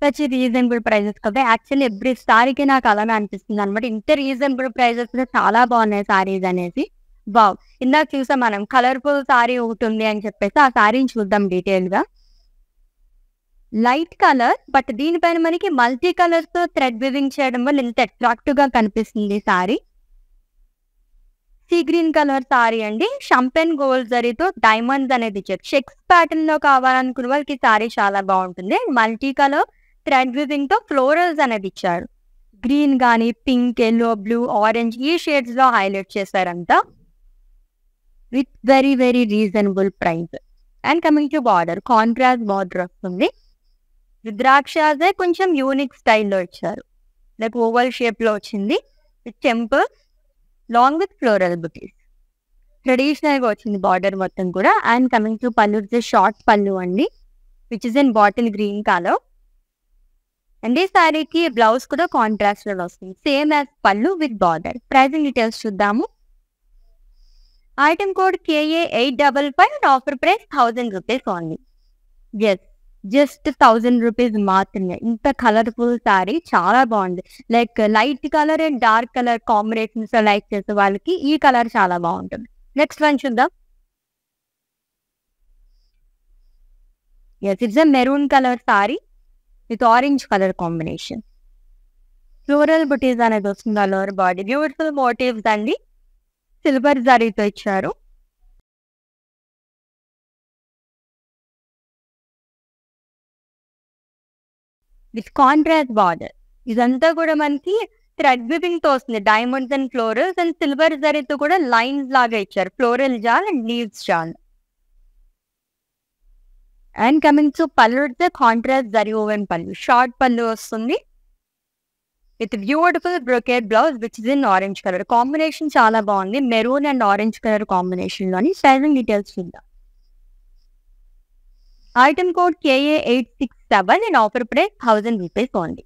Such reasonable prices కదా. Actually every సారీకి నాకు అలానే అనిపిస్తుంది అనమాట. ఇంత రీజనబుల్ ప్రైజెస్ చాలా బాగున్నాయి సారీస్ అనేసి. వావ్, ఇందాక చూసాం మనం కలర్ఫుల్ సారీ ఒకటి ఉంది అని చెప్పేసి ఆ సారీని చూద్దాం డీటెయిల్ గా. లైట్ కలర్ బట్ దీనిపైన మనకి మల్టీ కలర్స్ తో థ్రెడ్ వివింగ్ చేయడం వల్ల ఇంత అట్రాక్టివ్ గా కనిపిస్తుంది sorry. See green colour sari అండి. షంపెన్ గోల్డ్ జరీతో డైమండ్స్ అనేది ఇచ్చారు. చెక్స్ ప్యాటర్న్ లో కావాలనుకున్న వాళ్ళకి సారీ చాలా బాగుంటుంది. మల్టీ కలర్ థ్రెడ్ వివింగ్ తో ఫ్లోరల్స్ అనేది ఇచ్చారు. గ్రీన్ గానీ పింక్, ఎల్లో, బ్లూ, ఆరెంజ్ ఈ షేడ్స్ లో హైలైట్ చేశారంతా with very very reasonable price. And coming to border, contrast border వస్తుంది. రుద్రాక్షే కొంచెం యూనిక్ స్టైల్లో ఇచ్చారు. లైక్ ఓవల్ షేప్ లో వచ్చింది with temple long with floral butis. Traditional గా వచ్చింది బార్డర్ మొత్తం కూడా. And coming to pallu, short pallu అండి which is in bottle green colour. And ఈ సారీకి బ్లౌజ్ కూడా కాంట్రాస్ట్ లో వస్తుంది. Same as pallu with border. Pricing details చూద్దాము. Item code KA855 and offer price 1000 rupees only. Yes, just 1000 rupees మాత్రమే. ఇంత కలర్ఫుల్ సారీ చాలా బాగుంది. Like light colour and dark colour combinations like చేసే వాళ్ళకి ఈ కలర్ చాలా బాగుంటుంది. నెక్స్ట్ వన్ చూద్దాం. Yes, it's a maroon colour sari with orange colour combination. Floral butis అనేది వస్తుంది all over body. Beautiful motifs అండి. సిల్వర్ జరీతో ఇచ్చారు. With contrast border. ఇదంతా కూడా మనకి థ్రెడ్ వివింగ్ తో వస్తుంది. Diamonds and florals and silver జరీతో కూడా లైన్స్ లాగా ఇచ్చారు. Floral jaal and leaves jaal. And coming to pallu, contrast zari woven pallu. Short pallu వస్తుంది with beautiful brocade blouse which is in orange colour. Combination చాలా బాగుంది. Maroon and orange colour combination లోని. ప్రైజింగ్ డీటెయిల్స్ చూద్దాం. Item code KA867 and offer price 1000 rupees only.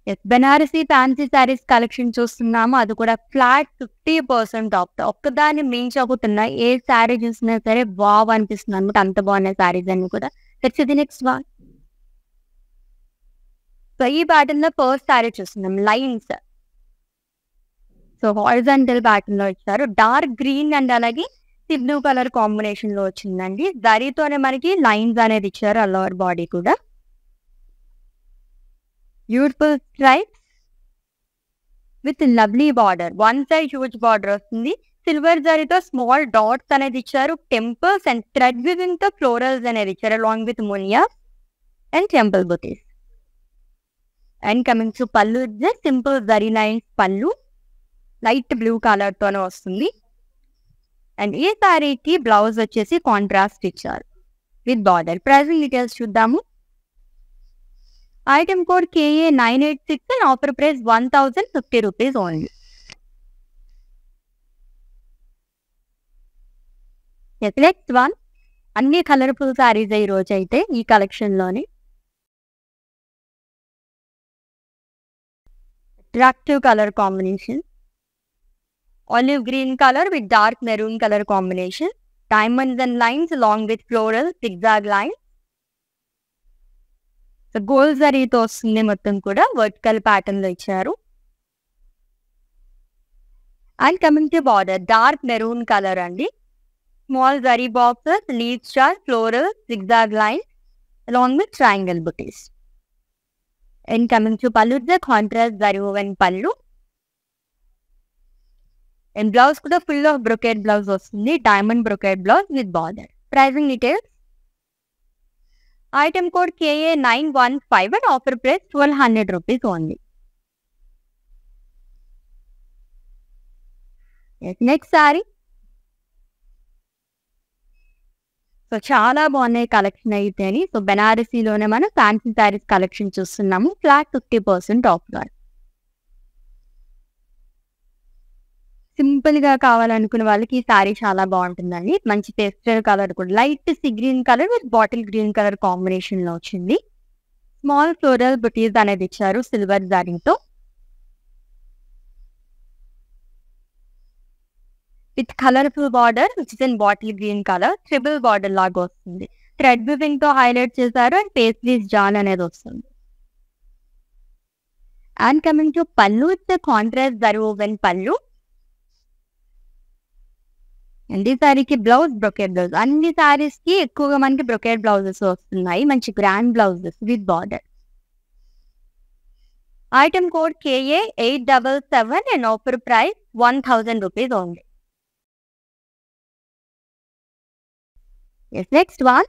Yes, Banarasi fancy saris collection చూస్తున్నాము. అది కూడా flat 50% of. ఒక్కదాన్ని మించి ఒకతున్నాయి. ఏ శారీ చూసినా సరే వావ్ అనిపిస్తుంది అనమాట. అంత బాగున్నాయి శారీస్ అన్ని కూడా. The next one. సో ఈ ప్యాటర్న్ లో ఫస్ట్ శారీ చూస్తున్నాం. లైన్స్, సో హారిజాంటల్ ప్యాటర్న్ లో ఇచ్చారు. డార్క్ గ్రీన్ అండ్ అలాగే బ్లూ కలర్ కాంబినేషన్ లో వచ్చిందండి. జరీతోనే మనకి లైన్స్ అనేది ఇచ్చారు ఆల్ ఓవర్ బాడీ కూడా. Beautiful stripes with lovely border. One side huge border వస్తుంది. సిల్వర్ జరీతో స్మాల్ డాట్స్ అనేది ఇచ్చారు. టెంపుల్స్ అండ్ థ్రెడ్ వివింగ్ తో ఫ్లోరల్స్ అనేది ఇచ్చారు along with muniya and temple butis. And coming to పల్లు, సింపుల్ జరీ లైన్స్ పల్లు లైట్ బ్లూ కలర్ తోనే వస్తుంది. అండ్ ఈ సారీకి బ్లౌజ్ వచ్చేసి కాంట్రాస్ట్ ఇచ్చారు విత్ బార్డర్. ప్రైజింగ్ డీటెయిల్స్ చూద్దాము. Item code KA986 and offer price 1050 rupees only. Next one. అన్ని కలర్ఫుల్ సారీస్ ఈ రోజు అయితే ఈ కలెక్షన్ లోని. Attractive colour combination. Olive green color with dark maroon color combination. Diamonds and lines along with floral zigzag lines. So gold జరీతో వస్తుంది మొత్తం కూడా. వర్టికల్ ప్యాటర్న్ లో ఇచ్చారు. And coming to border, dark maroon colour అండి Small zari boxes, leaf star, floral, zigzag lines, along with triangle booties. And coming to pallu, the contrast zari woven pallu. And blouse kuda full of brocade blouse vastundi, diamond brocade blouse with border. Pricing details. Item code KA915 and offer price 1200 rupees only. Yes, next saree. So చాలా బాగున్నాయి collection అయితేని. So బెనారసీలోనే మనం fancy saris collection చూస్తున్నాము. Flat 50% ఆఫ్గా. Simple గా కావాలనుకునే వాళ్ళకి ఈ శారీ చాలా బాగుంటుందండి. మంచి పేస్టల్ కలర్ కూడా, light sea green colour with bottle green colour combination లో వచ్చింది. స్మాల్ ఫ్లోరల్ బుటీస్ అనేది ఇచ్చారు సిల్వర్ జారీతో. With colourful border which is in bottle green colour, triple border లాగా వస్తుంది. థ్రెడ్ వీవింగ్ తో హైలైట్ చేశారు అండ్ పేస్ట్రీస్ జాన్ అనేది వస్తుంది. And coming to pallu, it's contrast zari woven పల్లు. అండ్ ఈ సారీకి బ్లౌజ్ బ్రొకేడ్ బ్లౌజ్. అన్ని సారీస్ కి ఎక్కువగా మనకి బ్రొకేడ్ బ్లౌజెస్ వస్తున్నాయి. మంచి grand blouses with border. Item code KA877 and offer price 1000 rupees only. Yes, next one.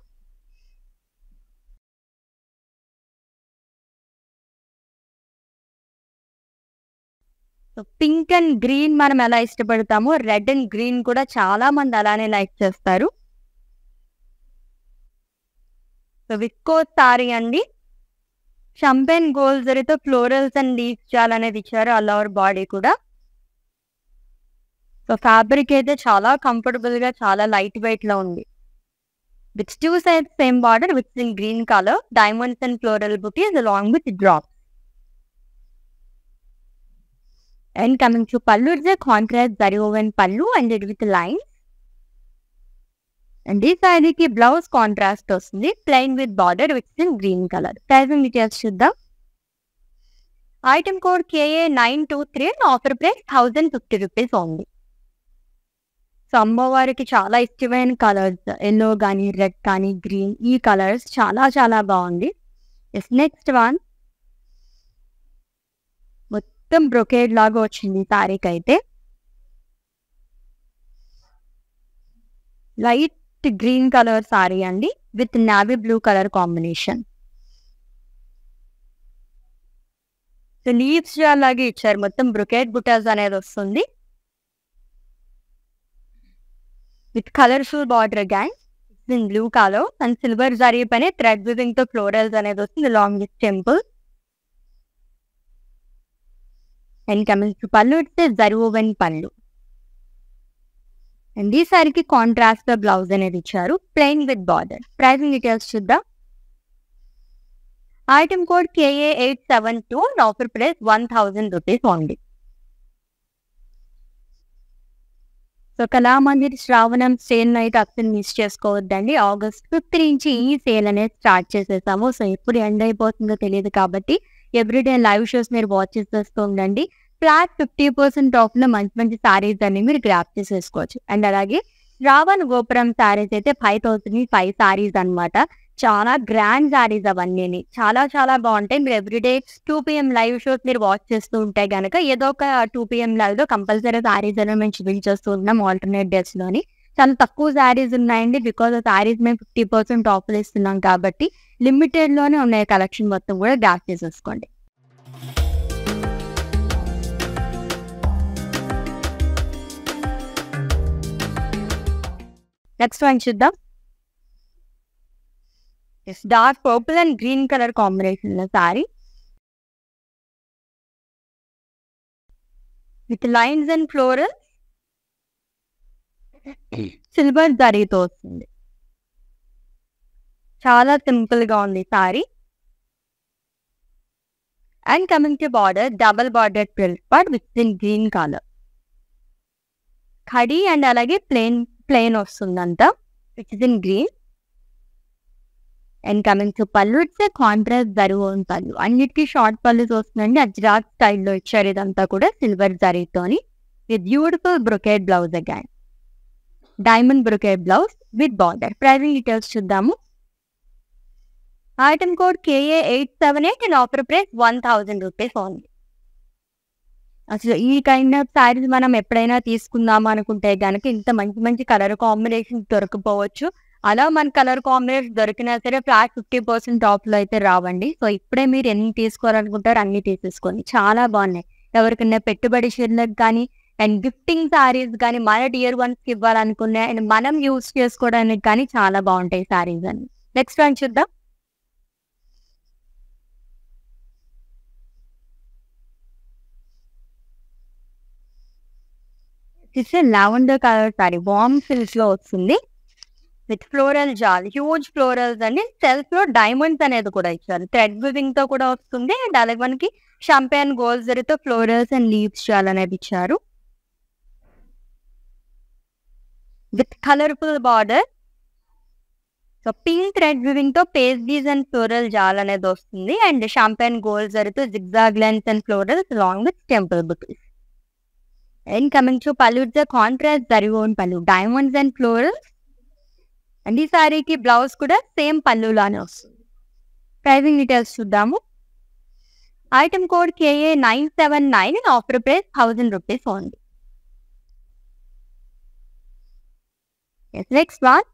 So pink and green మనం ఎలా ఇష్టపడతామో, రెడ్ అండ్ గ్రీన్ కూడా చాలా మంది అలానే లైక్ చేస్తారు. సో విస్కోస్ సారీ అండి. షంపెన్ గోల్డ్ జరీతో ఫ్లోరల్స్ అండ్ లీవ్స్ చాలా అనేది ఇచ్చారు. ఆల్ ఓవర్ బాడీ కూడా. సో ఫ్యాబ్రిక్ అయితే చాలా కంఫర్టబుల్ గా, చాలా లైట్ వెయిట్ లో ఉంది. With two sides same border which is in green color, diamonds and floral bouquets along with drops. And coming to pallu, it's a contrast zari woven pallu and it with lines. And this saree ki blouse contrast vastundi, plain with border which is in green color. Pricing details chuddam. Item code KA923 and offer price 1050 rupees only. So అమ్మవారికి చాలా ఇష్టమైన colours, yellow కానీ, red కానీ, green, ఈ colours చాలా చాలా బాగుంది. Next one. మొత్తం బ్రొకేడ్ లాగా వచ్చింది సారీకి అయితే. లైట్ గ్రీన్ కలర్ సారీ అండి with navy blue colour combination. So leaves అలాగే ఇచ్చారు. మొత్తం బ్రొకేడ్ బుటాస్ అనేది వస్తుంది. With colorful border again, it's in blue color and silver zari pane thread weaving to florals అనేది వస్తుంది along with temple. And coming to pallu, it's a zari woven pallu. And ఈ సారీకి contrast blouse అనేది ఇచ్చారు, plain with border. Pricing details చూద్దాం. Item code KA872 and offer price 1000 rupees only. So Kalamandir శ్రావణం sale night అసలు miss చేసుకోవద్దండి. August 5th నుంచి ఈ సేల్ అనేది స్టార్ట్ చేసేసాము. సో ఎప్పుడు ఎండ్ అయిపోతుందో తెలియదు కాబట్టి ఎవ్రీడే లైవ్ షోస్ మీరు వాచ్ చేస్తూ ఉండండి. ఫ్లాట్ 50% ఆఫ్లో మంచి మంచి శారీస్ అన్ని మీరు గ్రాప్ చేసేసుకోవచ్చు. అండ్ అలాగే శ్రావణ్ గోపురం శారీస్ అయితే 5005 శారీస్ అనమాట. చాలా గ్రాండ్ శారీస్ అవన్నీ చాలా చాలా బాగుంటాయి. మీరు ఎవ్రీడే 2 PM లైవ్ షోస్ మీరు వాచ్ చేస్తూ ఉంటే కనుక ఏదో ఒక 2 PM లైవ్ లో కంపల్సరీ శారీస్ అనేవి మేము చూపించేస్తూ ఉన్నాం ఆల్టర్నేట్ డేస్ లోని. చాలా తక్కువ శారీస్ ఉన్నాయండి. బికాస్ ఆ శారీస్ మేము 50% ఆఫర్ ఇస్తున్నాం కాబట్టి లిమిటెడ్ లోనే ఉన్నాయి. కలెక్షన్ మొత్తం కూడా గ్రాప్ చేసేసుకోండి. నెక్స్ట్ వన్ చూద్దాం. Dark purple and green colour combination లో sari with lines and floral silver జరీతో వస్తుంది. చాలా సింపుల్ గా ఉంది sari. And coming to border, double border ప్రిల్ట్ part with in green colour khadi and అలాగే ప్లెయిన్ వస్తుంది అంతా which is in green. And coming to pallu, it's a contrast zari woven pallu. అన్నిటికీ షార్ట్ పల్లుస్ వస్తుందండి. అజ్రాక్ స్టైల్లో ఇచ్చారు. ఇదంతా కూడా సిల్వర్ జరీతోని with beautiful brocade blouse again. Diamond brocade blouse with border. Pricing details చూద్దాము. Item code KA878 and offer price 1000 rupees only. అసలు ఈ కైండ్ ఆఫ్ శారీస్ మనం ఎప్పుడైనా తీసుకుందాం అనుకుంటే కనుక ఇంత మంచి మంచి కలర్ కాంబినేషన్ దొరకపోవచ్చు. అలా మన కలర్ కాంబినేషన్ దొరికినా సరే ఫ్లాట్ 50% ఆఫ్లో అయితే రావండి. సో ఇప్పుడే మీరు ఎన్ని తీసుకోవాలనుకుంటారో అన్ని తీసేసుకోండి. చాలా బాగున్నాయి. ఎవరికైనా పెట్టుబడి చీరలకు కానీ అండ్ గిఫ్టింగ్ శారీస్ కానీ మన డియర్ వన్స్కి ఇవ్వాలనుకునే అండ్ మనం యూజ్ చేసుకోవడానికి కానీ చాలా బాగుంటాయి శారీస్ అని. నెక్స్ట్ వన్ చూద్దాం. It's lavender colour saree warm silk లో వస్తుంది with floral jaal, huge florals అండి. సెల్ఫ్ లో డైమండ్స్ అనేది కూడా ఇచ్చారు. థ్రెడ్ వివింగ్ తో కూడా వస్తుంది అండ్ అలాగే మనకి షాంపాన్ గోల్డ్ జరీతో ఫ్లోరల్స్ అండ్ లీవ్స్ జాల్ అనేది ఇచ్చారు with colourful border. So pink thread weaving తో పేస్టీస్ అండ్ ఫ్లోరల్ జాల్ అనేది వస్తుంది అండ్ షాంపాన్ గోల్డ్ జరీతో zigzag lines and florals along with temple buttis. And coming to pallu, it's a contrast zari woven pallu, diamonds and florals. And ఈ సారీకి blouse కూడా same పల్లులానే వస్తుంది. Pricing details చూద్దాము. Item code KA979 and offer price 1000 rupees only. Next one.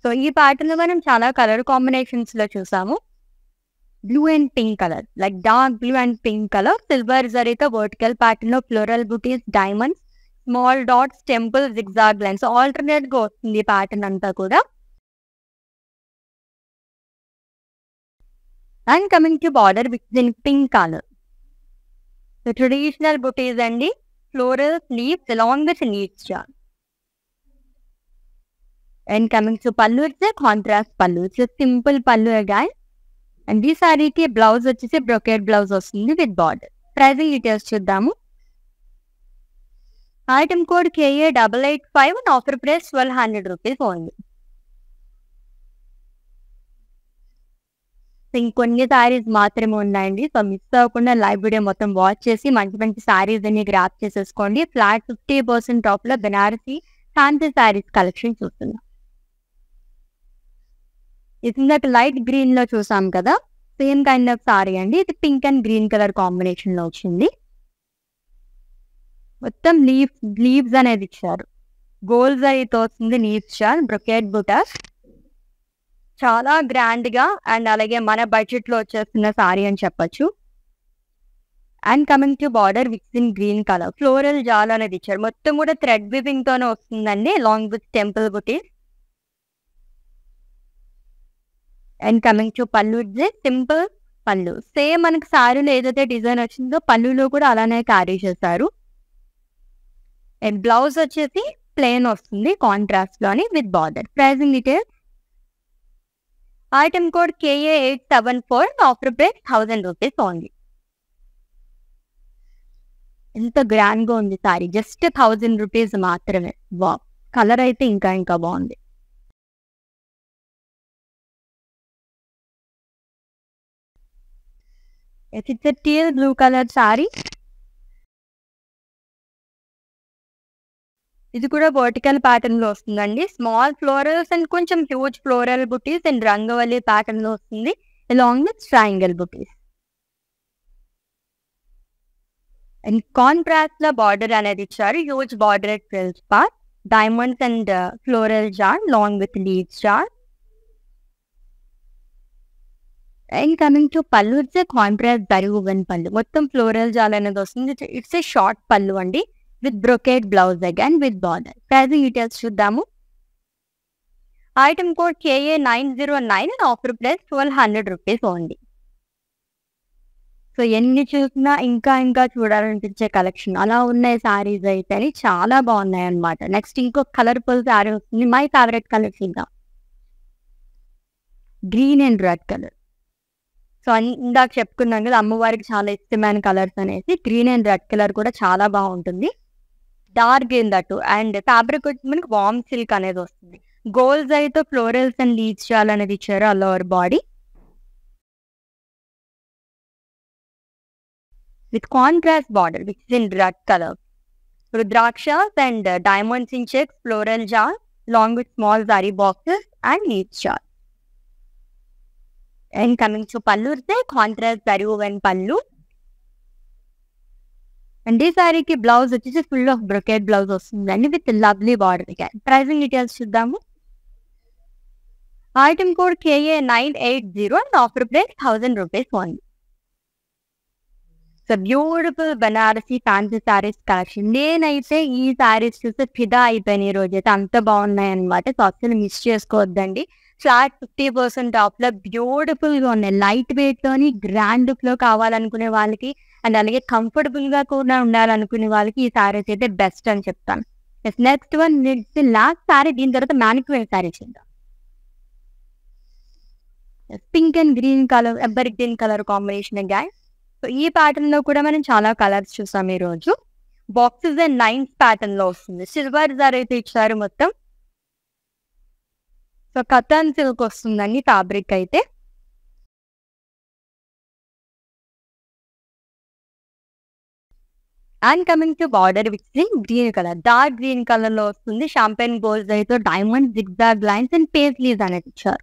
So ఈ pattern మనం చాలా colour combinations లో చూసాము. Blue and pink colour, like dark blue and pink colour, silver జరీతో వర్టికల్ ప్యాటర్న్ లో ఫ్లోరల్ బుటీస్, diamonds, small dots, temple, zigzag lines alternate గా వస్తుంది pattern అంతా కూడా. And coming to border with in pink colour. So traditional బుటీస్ అండి, floral leaves along with leaves jaal. And coming to pallu, it's contrast pallu, it's simple pallu again. And ఈ సారీకి blouse వచ్చేసి brocade blouse వస్తుంది with border. Pricing details చూద్దాము. Item code KA885 and offer price 1200 rupees only. ఇంకొన్ని సారీస్ మాత్రమే ఉన్నాయండి. So miss అవ్వకుండా live video మొత్తం వాచ్ చేసి మంచి మంచి సారీస్ అన్ని గ్రాప్ చేసేసుకోండి. ఫ్లాట్ 50% ఆఫ్ లో బెనారసీ ఫ్యాన్సీ సారీస్ కలెక్షన్ చూస్తున్నాం. ఇందాక లైట్ గ్రీన్ లో చూసాం కదా, సేమ్ కైండ్ ఆఫ్ సారీ అండి. ఇది pink and green colour combination లో వచ్చింది. మొత్తం లీవ్స్ అనేది ఇచ్చారు. గోల్డ్ జరీతో వస్తుంది లీవ్స్ చార్, బ్రొకేడ్ బుటాస్. చాలా గ్రాండ్ గా అండ్ అలాగే మన బడ్జెట్ లో వచ్చేస్తున్న సారీ అని చెప్పొచ్చు. And coming to border with in green colour, floral jaal అనేది ఇచ్చారు. మొత్తం కూడా థ్రెడ్ వివింగ్ తోనే వస్తుందండి along with temple butis. And coming to pallu, it's simple pallu. Same మనకి సారీలో ఏదైతే డిజైన్ వచ్చిందో పల్లులో కూడా అలానే క్యారీ చేశారు. అండ్ బ్లౌజ్ వచ్చేసి ప్లెయిన్ వస్తుంది కాంట్రాస్ట్ లోని with border. Pricing details. Item code KA874 offer price 1000 rupees only. ఎంత గ్రాండ్ గా ఉంది సారీ, జస్ట్ 1000 రూపీస్ మాత్రమే. వావ్, కలర్ అయితే ఇంకా బాగుంది. It's teal blue colour saree. ఇది కూడా వర్టికల్ ప్యాటర్న్ లో వస్తుందండి. స్మాల్ ఫ్లోరల్స్ అండ్ కొంచెం huge floral butis and rangavalli pattern లో వస్తుంది along with triangle butis. And contrast లో బార్డర్ అనేది ఇచ్చారు. Huge border at frills part, diamonds and floral jaal along with leaves jaal. And coming to pallu, it's contrast zari woven pallu. మొత్తం floral jaal అనేది వస్తుంది. It's a short pallu అండి with brocade blouse again with border. Pricing details చూద్దాము. Item code KA909 and offer price 1200 rupees only. So ఎన్ని చూసినా ఇంకా చూడాలనిపించే collection అలా ఉన్నాయి సారీస్ అయితే, చాలా బాగున్నాయి అనమాట. నెక్స్ట్ ఇంకొక కలర్ఫుల్ సారీ వస్తుంది. మై ఫేవరెట్ కలర్ చూద్దాం, green and red colour. So ఇందాక చెప్పుకున్నాం కదా అమ్మవారికి చాలా ఇష్టమైన కలర్స్ అనేసి. గ్రీన్ అండ్ రెడ్ కలర్ కూడా చాలా బాగుంటుంది. Dark green that and fabric వచ్చి మనకి వార్మ్ సిల్క్ అనేది వస్తుంది. గోల్డ్ జరీతో ఫ్లోరల్స్ అండ్ లీవ్స్ జాల్ అనేది ఇచ్చారు all over body with contrast border which is in red color. Rudrakshas and diamonds in checks, floral jar along with small zari boxes and leaf jar. And coming to pallu, contrast zari woven pallu. And this saree ki blouse is full of brocade blouse and with lovely border again. Pricing details chudamu. Item code KA980 and offer price 1000 rupees only. So beautiful Banarasi fancy sarees collection. నేనైతే ఈ సారీస్ చూస్తే ఫిదా అయిపోయినాయి. ఈ రోజైతే అంత బాగున్నాయి అనమాట. సో అసలు మిస్ చేసుకోవద్దండి. ఫ్లాట్ 50% ఆఫ్ లో బ్యూటిఫుల్ గా ఉన్నాయి. లైట్ వెయిట్ లోని గ్రాండ్ లుక్ లో కావాలనుకునే వాళ్ళకి అండ్ అలాగే కంఫర్టబుల్ గా కూడా ఉండాలనుకునే వాళ్ళకి ఈ సారీస్ అయితే బెస్ట్ అని చెప్తాను. నెక్స్ట్ వన్ లాస్ట్ సారీ, దీని తర్వాత మ్యానిక్యూర్ సారీ చేద్దాం. Pink and green colour, ever green colour combination guy. So ఈ ప్యాటర్న్ లో కూడా మనం చాలా కలర్స్ చూసాం ఈ రోజు. బాక్సెస్ అండ్ లైన్స్ ప్యాటర్న్ లో వస్తుంది. సిల్వర్ జరీ అయితే ఇచ్చారు మొత్తం. సో కథన్ సిల్క్ వస్తుందండి ఫ్యాబ్రిక్ అయితే. And coming to border which is green colour, dark green colour లో వస్తుంది. షాంపెన్ గోల్డ్ అయితే diamond zigzag lines and paisleys అనేది ఇచ్చారు.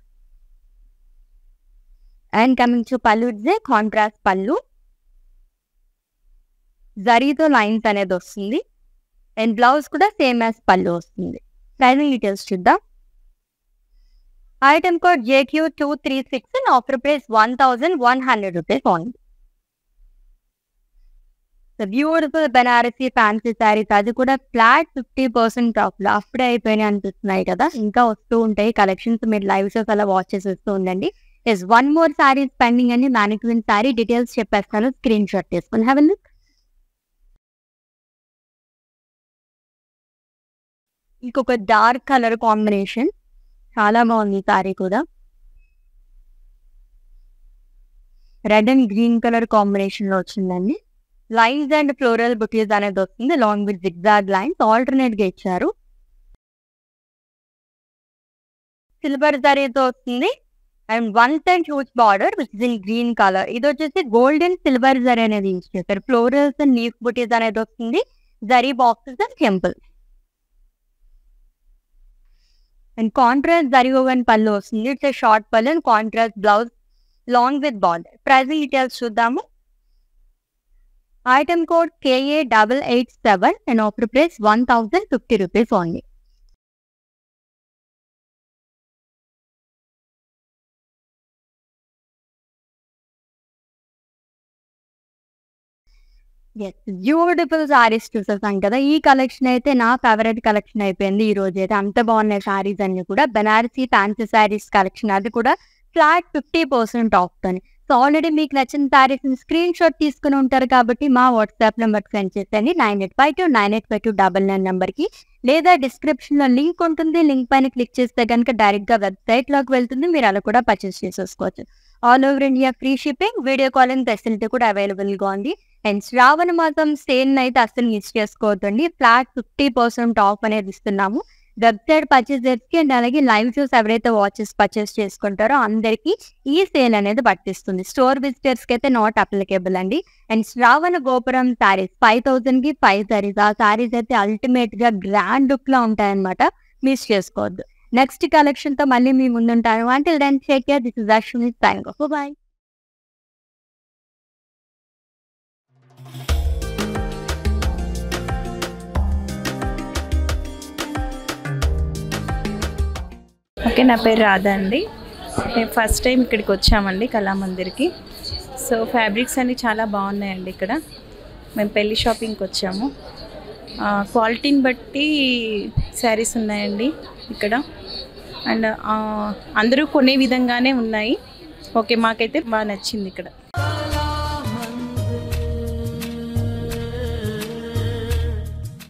And coming to pallu it's contrast పల్లు, జరీతో లైన్స్ అనేది వస్తుంది. అండ్ బ్లౌజ్ కూడా సేమ్ యాజ్ పల్లు వస్తుంది. ప్రైజింగ్ డీటెయిల్స్ చూద్దాం. Item code JQ236 and offer price 1100 rupees only. So beautiful Banarasi fancy saris, అది కూడా ఫ్లాట్ 50% ఆఫ్ లో. అప్పుడే అయిపోయినాయి అనిపిస్తున్నాయి కదా, ఇంకా వస్తూ ఉంటాయి కలెక్షన్స్. మీరు లైవ్ షోస్ అలా వాచ్ చేసి వస్తూ ఉండండి. Yes, one more saree pending అండి. మ్యానిక్యూర్ శారీ డీటెయిల్స్ చెప్పేస్తాను, స్క్రీన్ షాట్ తీసుకుని హ్యావ్ ఎ లుక్. ఇంకొక డార్క్ కలర్ కాంబినేషన్, చాలా బాగుంది శారీ కూడా. Red and green colour combination లో వచ్చిందండి. లైన్స్ అండ్ ఫ్లోరల్ బుటీస్ అనేది వస్తుంది along with zigzag lines alternate గా ఇచ్చారు. సిల్వర్ జరీతో వస్తుంది and one side huge border which is in green colour. ఇది వచ్చేసి గోల్డ్ అండ్ సిల్వర్ జరీ అనేది యూజ్ చేస్తారు. ఫ్లోరల్స్ అండ్ లీఫ్ బుటీస్ అనేది వస్తుంది. Zari boxes and temple and contrast zari woven pallu వస్తుంది. It's short pallu and contrast blouse long with border. Pricing details చూద్దాము. Item code KA887 and offer price 1050 rupees only. Beautiful saris చూసేసాం కదా. ఈ collection అయితే నా ఫేవరెట్ కలెక్షన్ అయిపోయింది ఈ రోజు అయితే. అంత బాగున్నాయి సారీస్ అన్ని కూడా. బనారసీ ఫ్యాన్సీ సారీస్ కలెక్షన్, అది కూడా ఫ్లాట్ 50% ఆఫ్ తోని. సో ఆల్రెడీ మీకు నచ్చిన సారీస్ స్క్రీన్ షాట్ తీసుకుని ఉంటారు కాబట్టి మా వాట్సాప్ నెంబర్కి సెండ్ చేసేయండి 9852985299 నెంబర్కి. లేదా డిస్క్రిప్షన్ లో లింక్ ఉంటుంది, లింక్ పైన క్లిక్ చేస్తే కనుక డైరెక్ట్ గా వెబ్సైట్ లోకి వెళ్తుంది. మీరు అలా కూడా పర్చేస్ చేసేసుకోవచ్చు. All over India free shipping, video calling facility కూడా అవైలబుల్ గా ఉంది. అండ్ శ్రావణ మాసం సేల్ అయితే అస్సలు మిస్ చేసుకోవద్దండి. ఫ్లాట్ 50% ఆఫ్ అనేది ఇస్తున్నాము. వెబ్సైట్ పర్చేసర్స్ కి అండ్ అలాగే లైవ్ షోస్ ఎవరైతే వాచెస్ పర్చేస్ చేసుకుంటారో అందరికి ఈ సేల్ అనేది పట్టిస్తుంది. స్టోర్ విజిటర్స్ కి అయితే నాట్ అప్లికేబుల్ అండి. అండ్ శ్రావణ గోపురం సారీస్ 5000 కి 5 సారీస్. ఆ సారీస్ అయితే అల్టిమేట్ గా గ్రాండ్ లుక్ లో ఉంటాయన్నమాట, మిస్ చేసుకోవద్దు. నెక్స్ట్ కలెక్షన్ తో మళ్ళీ మీ ముందుంటాను. Until then take care. This is Ashwini signing off. Bye. Okay, నా పేరు రాధా అండి. మేము ఫస్ట్ టైం ఇక్కడికి వచ్చామండి కళామందిర్కి. సో ఫ్యాబ్రిక్స్ అన్నీ చాలా బాగున్నాయండి ఇక్కడ. మేము పెళ్ళి షాపింగ్కి వచ్చాము. క్వాలిటీని బట్టి శారీస్ ఉన్నాయండి ఇక్కడ. అండ్ అందరూ కొనే విధంగానే ఉన్నాయి. ఓకే, మాకైతే బాగా నచ్చింది ఇక్కడ.